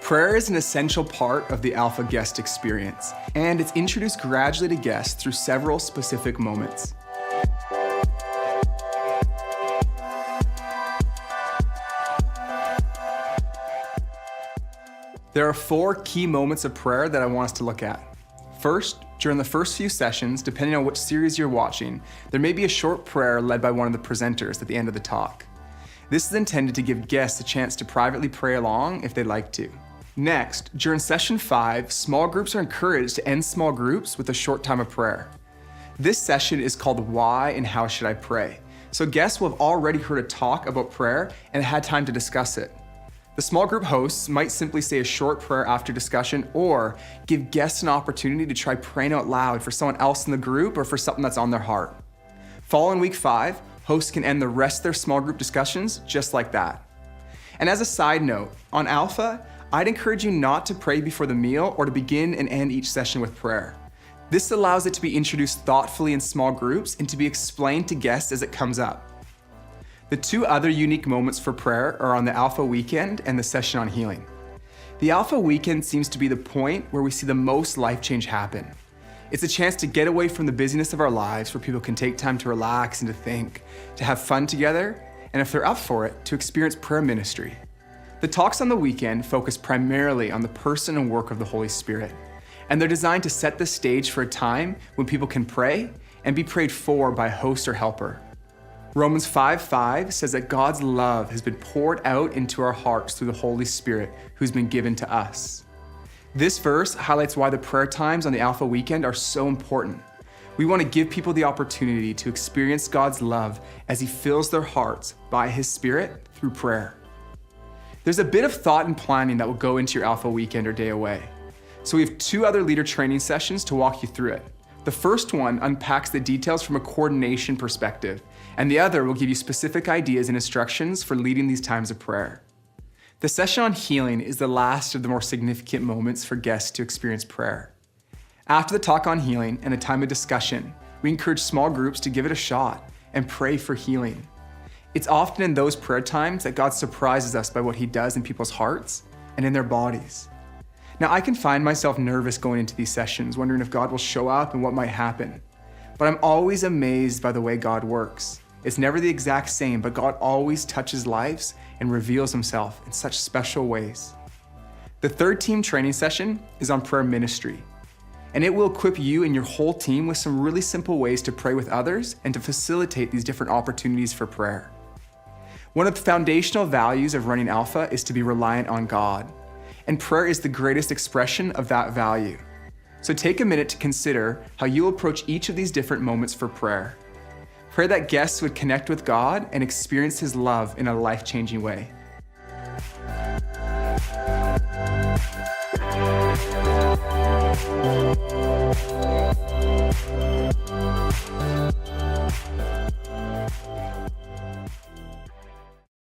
Prayer is an essential part of the Alpha guest experience, and it's introduced gradually to guests through several specific moments. There are 4 key moments of prayer that I want us to look at. First, during the first few sessions, depending on which series you're watching, there may be a short prayer led by one of the presenters at the end of the talk. This is intended to give guests a chance to privately pray along if they'd like to. Next, during session 5, small groups are encouraged to end small groups with a short time of prayer. This session is called Why and How Should I Pray? So guests will have already heard a talk about prayer and had time to discuss it. The small group hosts might simply say a short prayer after discussion or give guests an opportunity to try praying out loud for someone else in the group or for something that's on their heart. Following week 5, hosts can end the rest of their small group discussions just like that. And as a side note, on Alpha, I'd encourage you not to pray before the meal or to begin and end each session with prayer. This allows it to be introduced thoughtfully in small groups and to be explained to guests as it comes up. The 2 other unique moments for prayer are on the Alpha weekend and the session on healing. The Alpha weekend seems to be the point where we see the most life change happen. It's a chance to get away from the busyness of our lives where people can take time to relax and to think, to have fun together, and if they're up for it, to experience prayer ministry. The talks on the weekend focus primarily on the person and work of the Holy Spirit, and they're designed to set the stage for a time when people can pray and be prayed for by a host or helper. Romans 5:5 says that God's love has been poured out into our hearts through the Holy Spirit who's been given to us. This verse highlights why the prayer times on the Alpha weekend are so important. We want to give people the opportunity to experience God's love as He fills their hearts by His Spirit through prayer. There's a bit of thought and planning that will go into your Alpha weekend or day away. So we have 2 other leader training sessions to walk you through it. The first one unpacks the details from a coordination perspective, and the other will give you specific ideas and instructions for leading these times of prayer. The session on healing is the last of the more significant moments for guests to experience prayer. After the talk on healing and a time of discussion, we encourage small groups to give it a shot and pray for healing. It's often in those prayer times that God surprises us by what He does in people's hearts and in their bodies. Now, I can find myself nervous going into these sessions, wondering if God will show up and what might happen. But I'm always amazed by the way God works. It's never the exact same, but God always touches lives and reveals Himself in such special ways. The 3rd team training session is on prayer ministry, and it will equip you and your whole team with some really simple ways to pray with others and to facilitate these different opportunities for prayer. One of the foundational values of running Alpha is to be reliant on God, and prayer is the greatest expression of that value. So take a minute to consider how you'll approach each of these different moments for prayer. Pray that guests would connect with God and experience His love in a life-changing way.